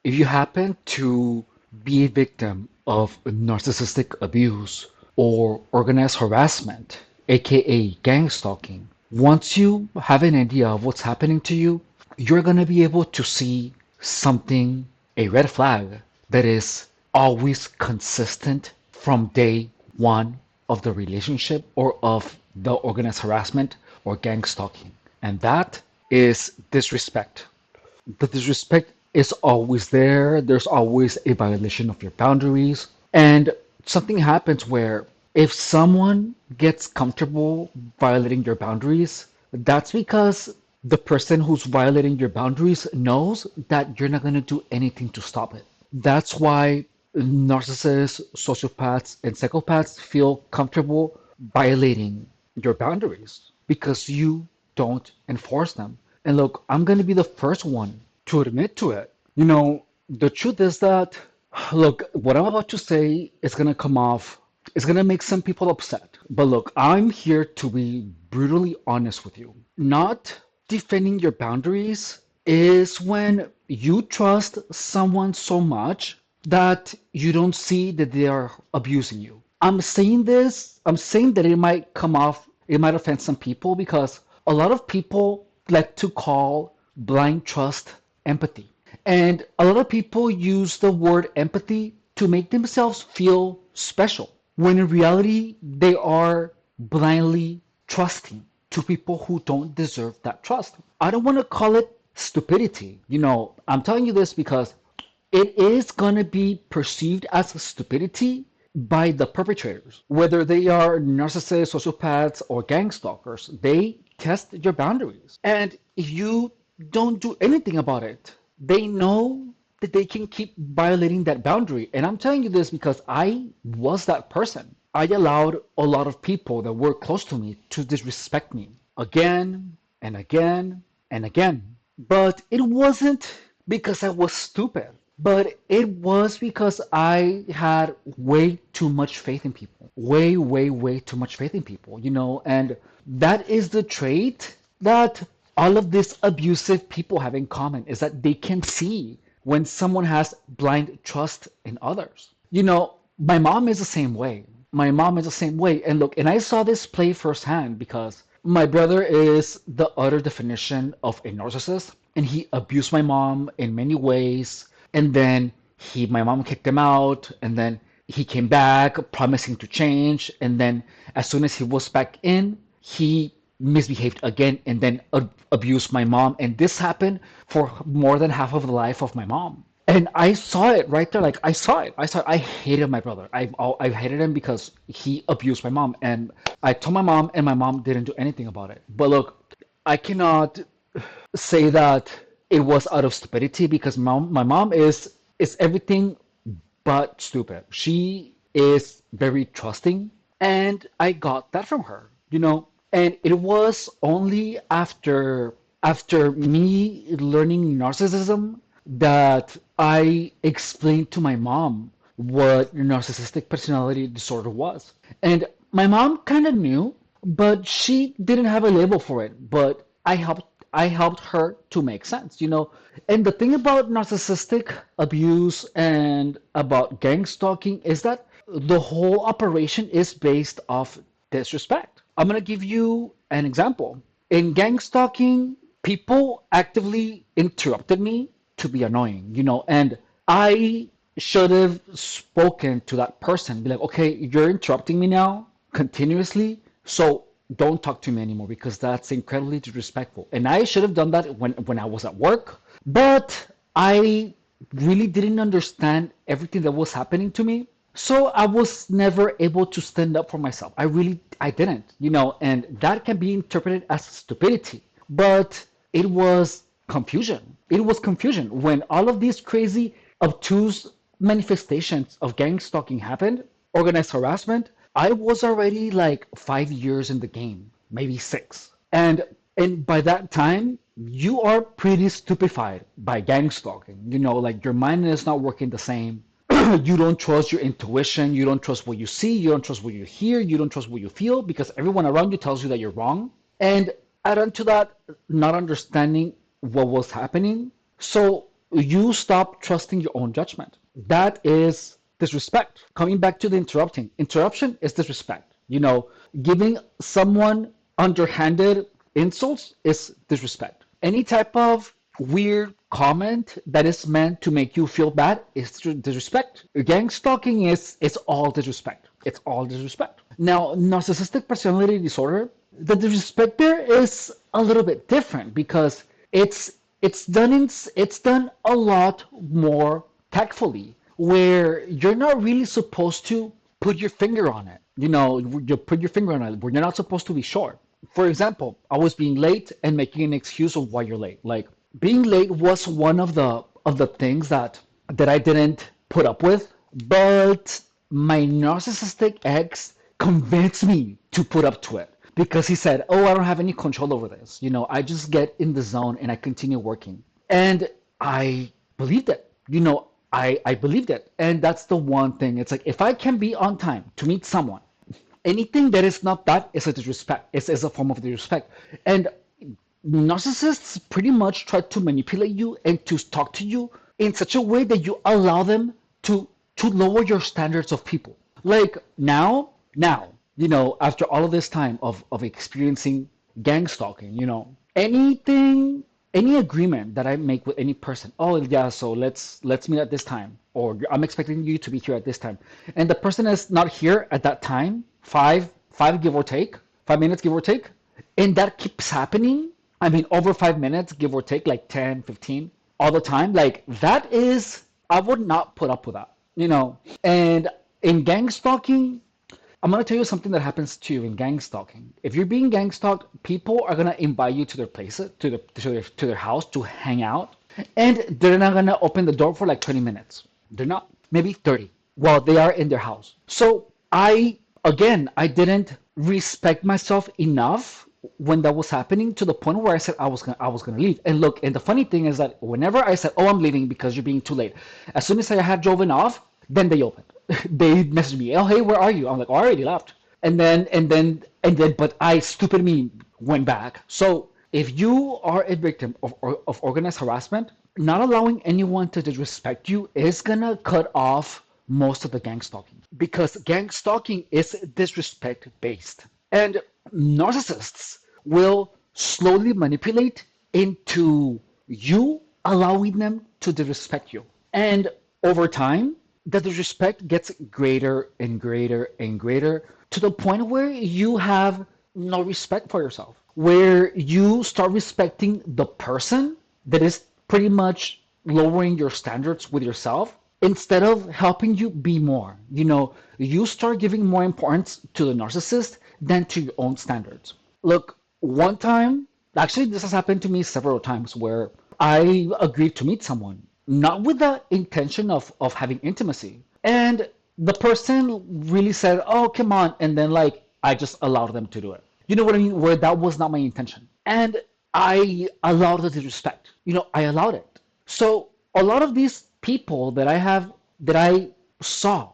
If you happen to be a victim of narcissistic abuse or organized harassment, aka gang stalking, once you have an idea of what's happening to you, you're going to be able to see something, a red flag that is always consistent from day one of the relationship or of the organized harassment or gang stalking. And that is disrespect. The disrespect is always there. There's always a violation of your boundaries. And something happens where if someone gets comfortable violating your boundaries, that's because the person who's violating your boundaries knows that you're not going to do anything to stop it. That's why narcissists, sociopaths, and psychopaths feel comfortable violating your boundaries because you don't enforce them. And look, I'm going to be the first one to admit to it. The truth is that, look, what I'm about to say is going to come off, it's going to make some people upset. But look, I'm here to be brutally honest with you. Not defending your boundaries is when you trust someone so much that you don't see that they are abusing you. I'm saying that it might come off, it might offend some people because a lot of people like to call blind trust empathy. And a lot of people use the word empathy to make themselves feel special, when in reality, they are blindly trusting to people who don't deserve that trust. I don't want to call it stupidity. I'm telling you this because it is going to be perceived as stupidity by the perpetrators. Whether they are narcissists, sociopaths, or gang stalkers, they test your boundaries. And if you don't do anything about it, they know that they can keep violating that boundary. And I'm telling you this because I was that person. I allowed a lot of people that were close to me to disrespect me again and again and again. But it wasn't because I was stupid, but it was because I had way too much faith in people. Way, way, way too much faith in people, and that is the trait that all of these abusive people have in common is that they can see when someone has blind trust in others. My mom is the same way. My mom is the same way. And look, and I saw this play firsthand because my brother is the utter definition of a narcissist, and he abused my mom in many ways. And then my mom kicked him out, and then he came back promising to change. And then as soon as he was back in, he misbehaved again and then abused my mom. And this happened for more than half of the life of my mom. And I saw it right there. Like I saw it. I saw it. I hated my brother. I hated him because he abused my mom. And I told my mom, and my mom didn't do anything about it. But look, I cannot say that it was out of stupidity because my mom is everything but stupid. She is very trusting, and I got that from her, And it was only after me learning narcissism that I explained to my mom what narcissistic personality disorder was. And my mom kind of knew, but she didn't have a label for it. But I helped her to make sense. And the thing about narcissistic abuse and about gang stalking is that the whole operation is based off disrespect. I'm gonna give you an example. In gang stalking, people actively interrupted me to be annoying, and I should have spoken to that person, be like, okay, you're interrupting me now continuously, so don't talk to me anymore because that's incredibly disrespectful. And I should have done that when I was at work, but I really didn't understand everything that was happening to me. So I was never able to stand up for myself. I didn't, and that can be interpreted as stupidity. But it was confusion. It was confusion. When all of these crazy, obtuse manifestations of gang stalking happened, organized harassment, I was already like 5 years in the game, maybe six. And by that time, you are pretty stupefied by gang stalking. Like your mind is not working the same. You don't trust your intuition. You don't trust what you see. You don't trust what you hear. You don't trust what you feel because everyone around you tells you that you're wrong. And add on to that, not understanding what was happening. So you stop trusting your own judgment. That is disrespect. Coming back to the interrupting, interruption is disrespect. Giving someone underhanded insults is disrespect. Any type of weird comment that is meant to make you feel bad is disrespect. Gang stalking is all disrespect. It's all disrespect. Now, narcissistic personality disorder, the disrespect there is a little bit different because it's done a lot more tactfully, where you're not really supposed to put your finger on it. You put your finger on it where you're not supposed to be sure. For example, I was being late and making an excuse of why you're late. Like being late was one of the things that I didn't put up with, but my narcissistic ex convinced me to put up to it because he said, "Oh, I don't have any control over this. I just get in the zone and I continue working." And I believed it. I believed it. And that's the one thing. It's like if I can be on time to meet someone, anything that is not that is a disrespect. Is a form of disrespect. And narcissists pretty much try to manipulate you and to talk to you in such a way that you allow them to lower your standards of people. Like now, after all of this time of experiencing gang stalking, any agreement that I make with any person, oh yeah, so let's meet at this time, or I'm expecting you to be here at this time, and the person is not here at that time, five give or take, 5 minutes give or take, and that keeps happening. I mean, over 5 minutes give or take, like 10, 15, all the time. Like that is, I would not put up with that. And in gang stalking, I'm gonna tell you something that happens to you in gang stalking. If you're being gang stalked, people are gonna invite you to their places, to their house to hang out, and they're not gonna open the door for like 20 minutes. They're not, maybe 30, while they are in their house. So I didn't respect myself enough when that was happening to the point where I said I was gonna leave. And look, and the funny thing is that whenever I said, "Oh, I'm leaving because you're being too late," as soon as I had driven off, then they opened. They messaged me, "Oh, hey, where are you?" I'm like, "Oh, I already left." And then, but I stupid me went back. So if you are a victim of organized harassment, not allowing anyone to disrespect you is gonna cut off most of the gang stalking, because gang stalking is disrespect based. And narcissists will slowly manipulate into you allowing them to disrespect you. And over time, the disrespect gets greater and greater and greater to the point where you have no respect for yourself, where you start respecting the person that is pretty much lowering your standards with yourself instead of helping you be more. You start giving more importance to the narcissist than to your own standards. Look, one time, actually, this has happened to me several times where I agreed to meet someone, not with the intention of having intimacy. And the person really said, "Oh, come on." And then, like, I just allowed them to do it. You know what I mean? Where that was not my intention. And I allowed the disrespect. I allowed it. So a lot of these people that I saw,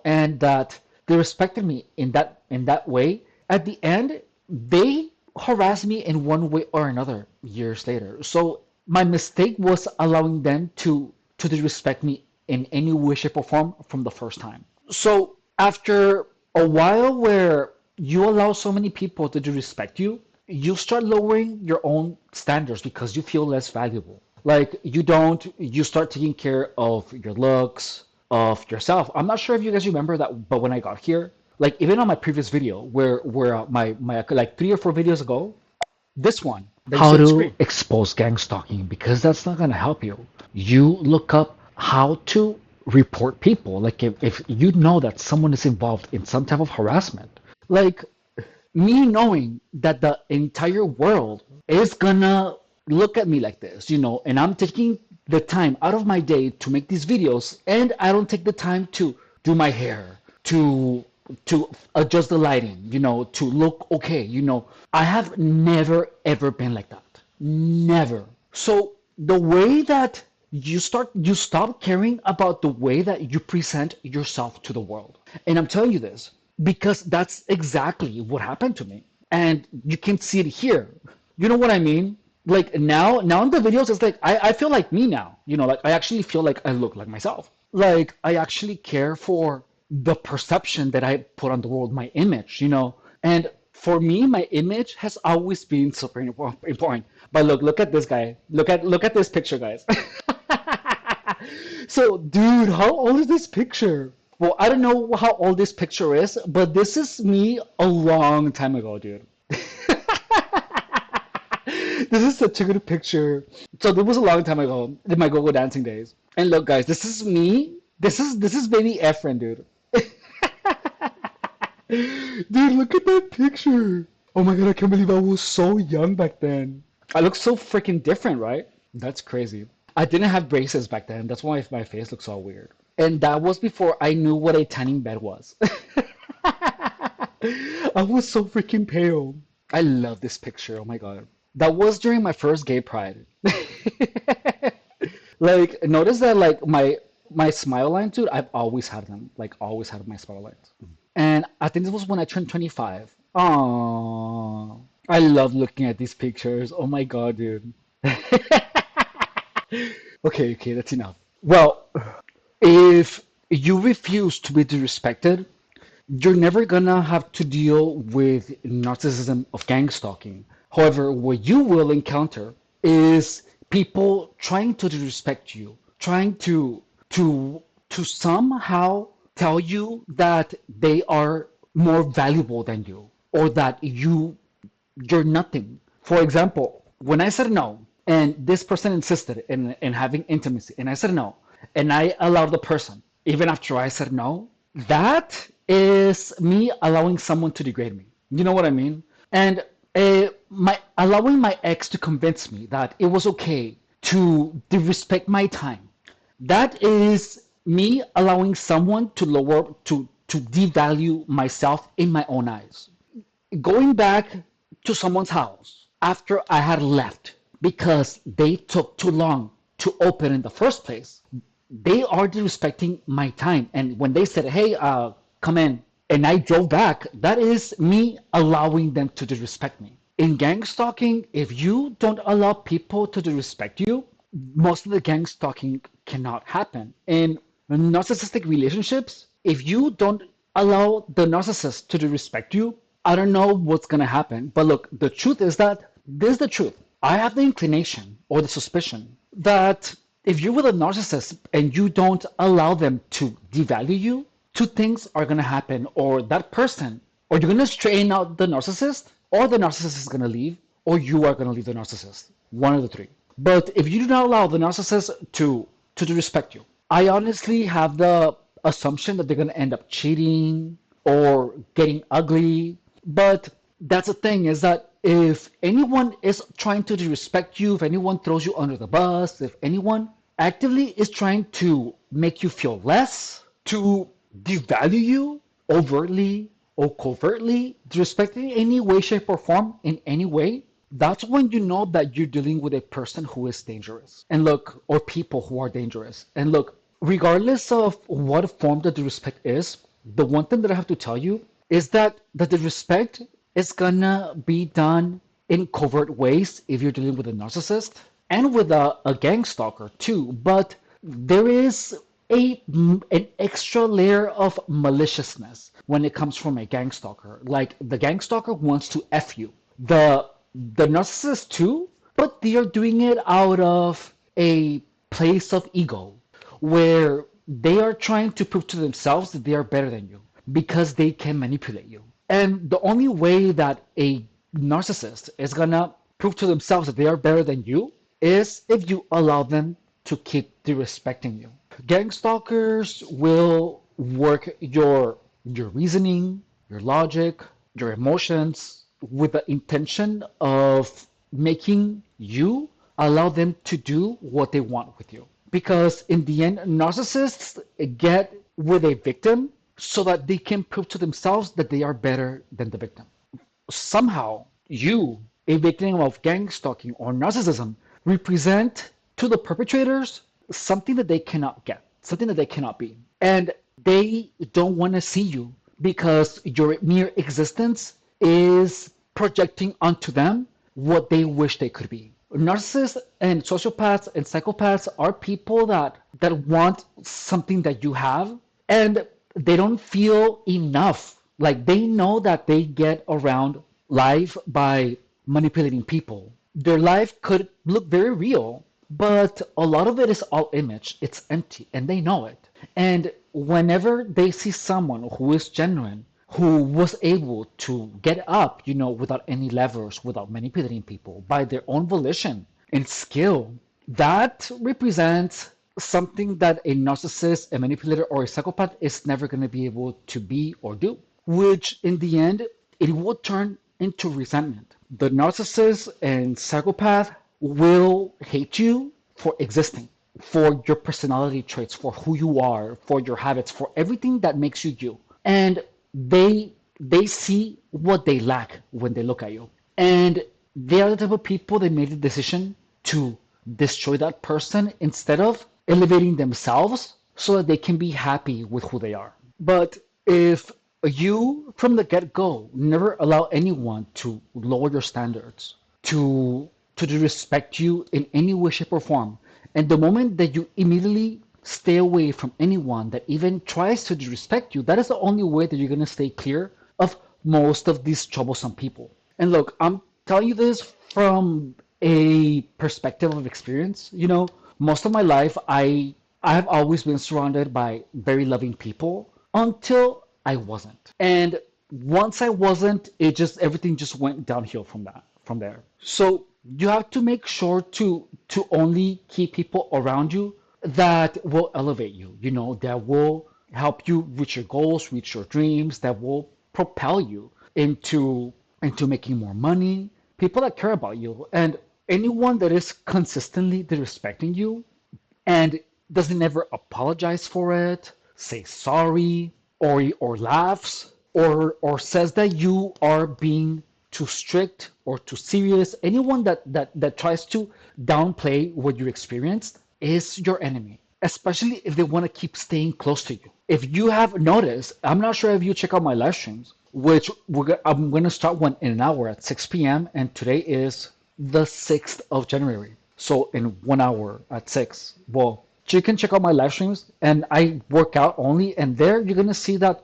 and that they respected me in that way, at the end, they harassed me in one way or another years later. So my mistake was allowing them to disrespect me in any way, shape, or form from the first time. So after a while where you allow so many people to disrespect you, you start lowering your own standards because you feel less valuable. Like you start taking care of your looks, of yourself. I'm not sure if you guys remember that, but when I got here, like even on my previous video, where my like 3 or 4 videos ago, this one that you see How on the to screen. expose gang stalking, because that's not going to help you. You look up how to report people. Like if you know that someone is involved in some type of harassment, Like me knowing that the entire world is gonna look at me like this, and I'm taking the time out of my day to make these videos, and I don't take the time to do my hair, to adjust the lighting, to look okay, I have never ever been like that. Never. So the way that you stop caring about the way that you present yourself to the world. And I'm telling you this because that's exactly what happened to me. And you can see it here. You know what I mean? Like now in the videos, it's like I feel like me now. Like I actually feel like I look like myself. Like I actually care for the perception that I put on the world, my image. And for me, my image has always been super important. But look at this guy. Look at this picture, guys. So, dude, how old is this picture? Well, I don't know how old this picture is, but this is me a long time ago, dude. This is such a good picture. So this was a long time ago in my go-go dancing days. And look, guys, this is me. This is baby Efren, dude. Dude, look at that picture. Oh my god, I can't believe I was so young back then. I look so freaking different, right? That's crazy. I didn't have braces back then. That's why my face looks all weird. And that was before I knew what a tanning bed was. I was so freaking pale. I love this picture. Oh my god. That was during my first gay pride. Like, notice that like my smile lines, dude, I've always had them. Like always had my smile lines. And I think this was when I turned 25. Aww. I love looking at these pictures. Oh my god, dude. Okay, that's enough. Well, if you refuse to be disrespected, you're never gonna have to deal with narcissism of gang stalking. However, what you will encounter is people trying to disrespect you, trying to somehow tell you that they are more valuable than you, or that you're nothing. For example, when I said no, and this person insisted in having intimacy, and I said no, and I allowed the person, even after I said no, that is me allowing someone to degrade me. You know what I mean? And my allowing my ex to convince me that it was okay to disrespect my time. That is me allowing someone to to devalue myself in my own eyes. Going back to someone's house after I had left because they took too long to open in the first place, they are disrespecting my time. And when they said, hey, come in, and I drove back, that is me allowing them to disrespect me. In gang stalking, if you don't allow people to disrespect you, most of the gang stalking cannot happen. In narcissistic relationships, if you don't allow the narcissist to disrespect you, I don't know what's going to happen. But look, the truth is that this is the truth. I have the inclination or the suspicion that if you're with a narcissist and you don't allow them to devalue you, two things are going to happen. Or that person, or you're going to straighten out the narcissist, or the narcissist is going to leave, or you are going to leave the narcissist. One of the three. But if you do not allow the narcissist to disrespect you, I honestly have the assumption that they're going to end up cheating or getting ugly. But that's the thing, is that if anyone is trying to disrespect you, if anyone throws you under the bus, if anyone actively is trying to make you feel less, to devalue you overtly or covertly, disrespecting in any way, shape, or form in any way, that's when you know that you're dealing with a person who is dangerous. And look, or people who are dangerous. And look, regardless of what form the disrespect is, the one thing that I have to tell you is that the disrespect is gonna be done in covert ways if you're dealing with a narcissist and with a gang stalker too. But there is an extra layer of maliciousness when it comes from a gang stalker. Like the gang stalker wants to F you. The narcissist too, but they are doing it out of a place of ego where they are trying to prove to themselves that they are better than you because they can manipulate you. And the only way that a narcissist is gonna prove to themselves that they are better than you is if you allow them to keep disrespecting you. Gang stalkers will work your reasoning, your logic, your emotions with the intention of making you allow them to do what they want with you. Because in the end, narcissists get with a victim so that they can prove to themselves that they are better than the victim. Somehow, you, a victim of gang stalking or narcissism, represent to the perpetrators something that they cannot get, something that they cannot be. And they don't want to see you because your mere existence is projecting onto them what they wish they could be. Narcissists and sociopaths and psychopaths are people that want something that you have, and they don't feel enough. Like they know that they get around life by manipulating people. Their life could look very real, but a lot of it is all image. It's empty, and they know it. And whenever they see someone who is genuine, who was able to get up, without any levers, without manipulating people, by their own volition and skill, that represents something that a narcissist, a manipulator, or a psychopath is never going to be able to be or do, which in the end, it will turn into resentment. The narcissist and psychopath will hate you for existing, for your personality traits, for who you are, for your habits, for everything that makes you you. And they see what they lack when they look at you. And they are the type of people that made the decision to destroy that person instead of elevating themselves so that they can be happy with who they are. But if you, from the get-go, never allow anyone to lower your standards, to disrespect you in any way, shape, or form, and the moment that you immediately stay away from anyone that even tries to disrespect you, that is the only way that you're going to stay clear of most of these troublesome people. And look, I'm telling you this from a perspective of experience. Most of my life, I have always been surrounded by very loving people until I wasn't. And once I wasn't, everything just went downhill from there. So you have to make sure to only keep people around you that will elevate you, that will help you reach your goals, reach your dreams, that will propel you into making more money, people that care about you. And anyone that is consistently disrespecting you and doesn't ever apologize for it, say sorry, or laughs, or says that you are being too strict or too serious, anyone that tries to downplay what you experienced is your enemy, especially if they want to keep staying close to you. If you have noticed, I'm not sure if you check out my live streams, which I'm going to start one in an hour at 6 p.m. And today is the 6th of January. So in 1 hour at 6, well, you can check out my live streams, and I work out only, and there you're going to see that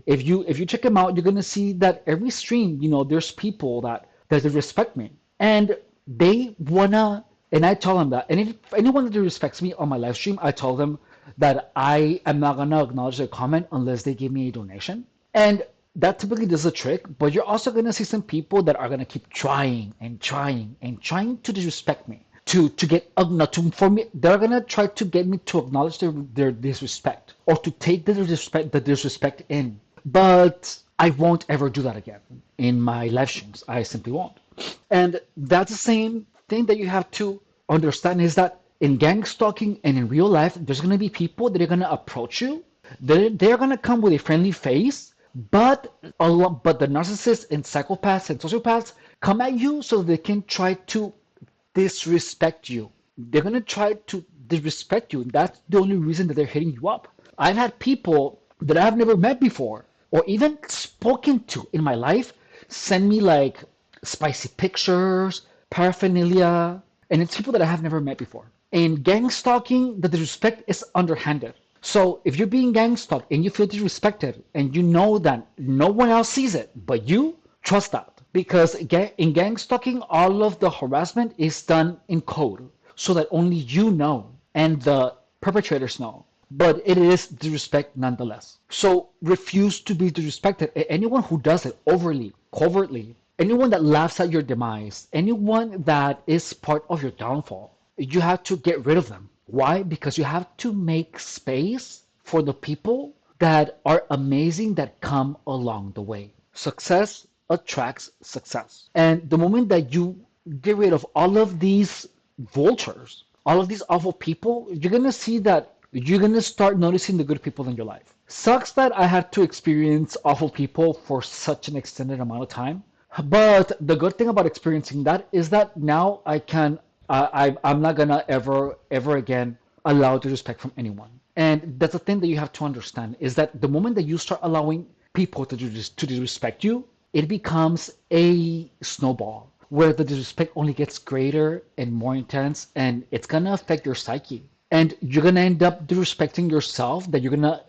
if you check them out, you're going to see that every stream, there's people that they respect me, and they wanna, and I tell them that. And if anyone that respects me on my live stream, I tell them that I am not gonna acknowledge their comment unless they give me a donation. And that typically does a trick, but you're also gonna see some people that are gonna keep trying and trying and trying to disrespect me. To get not to for me, they're gonna try to get me to acknowledge their disrespect, or to take the disrespect in. But I won't ever do that again in my live streams. I simply won't. And that's the same thing that you have to understand, is that in gang stalking and in real life, there's going to be people that are going to approach you. They're going to come with a friendly face, but the narcissists and psychopaths and sociopaths come at you so they can try to disrespect you. They're going to try to disrespect you. That's the only reason that they're hitting you up. I've had people that I've never met before or even spoken to in my life send me like spicy pictures, paraphernalia, and it's people that I have never met before. In gang stalking, the disrespect is underhanded. So if you're being gang stalked and you feel disrespected and you know that no one else sees it but you, trust that. Because in gang stalking, all of the harassment is done in code so that only you know and the perpetrators know. But it is disrespect nonetheless. So refuse to be disrespected. Anyone who does it overly, covertly, anyone that laughs at your demise, anyone that is part of your downfall, you have to get rid of them. Why? Because you have to make space for the people that are amazing that come along the way. Success attracts success. And the moment that you get rid of all of these vultures, all of these awful people, you're going to see that you're going to start noticing the good people in your life. Sucks that I had to experience awful people for such an extended amount of time. But the good thing about experiencing that is that now I'm not gonna ever again allow disrespect from anyone. And that's the thing that you have to understand, is that the moment that you start allowing people to disrespect you, it becomes a snowball. where the disrespect only gets greater and more intense, and it's gonna affect your psyche. And you're gonna end up disrespecting yourself that you're gonna,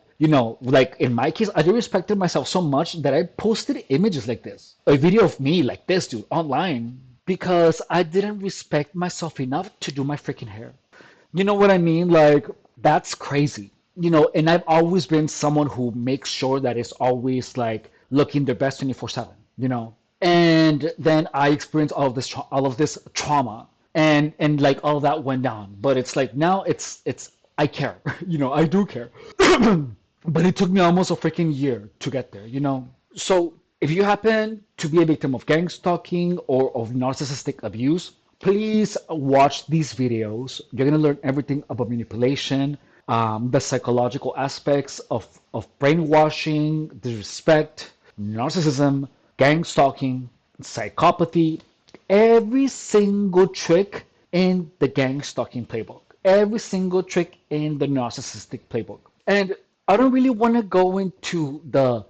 like in my case, I disrespected myself so much that I posted images like this, a video of me like this, dude, online, because I didn't respect myself enough to do my freaking hair. You know what I mean? Like, that's crazy. And I've always been someone who makes sure that it's always like looking their best 24/7. And then I experienced all of this trauma, and like all that went down. But it's like now it's I care. I do care. But it took me almost a freaking year to get there. So if you happen to be a victim of gang stalking or of narcissistic abuse, please watch these videos. You're going to learn everything about manipulation, the psychological aspects of brainwashing, disrespect, narcissism, gang stalking, psychopathy, every single trick in the gang stalking playbook, every single trick in the narcissistic playbook. And I don't really want to go into the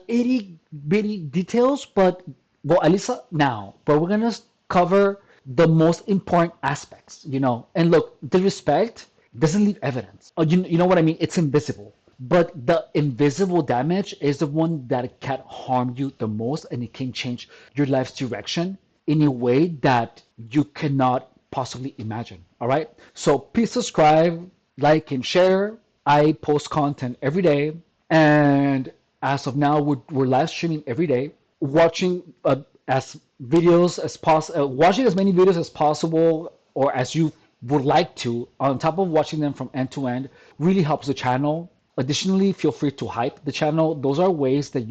itty bitty details, but well, at least now, but we're gonna cover the most important aspects. And look, the respect doesn't leave evidence. You know what I mean? It's invisible. But the invisible damage is the one that can harm you the most, and it can change your life's direction in a way that you cannot possibly imagine. All right? So please subscribe, like, and share. I post content every day, and as of now, we're live streaming every day, watching watching as many videos as possible or as you would like to. On top of watching them from end to end, really helps the channel. Additionally, feel free to hype the channel. Those are ways that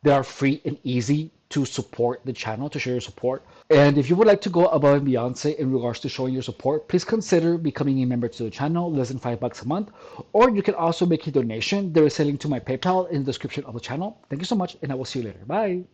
are free and easy to support the channel, to show your support. And if you would like to go above and beyond, say, in regards to showing your support, please consider becoming a member to the channel, less than $5 a month. Or you can also make a donation. There is a link to my PayPal in the description of the channel. Thank you so much, and I will see you later. Bye.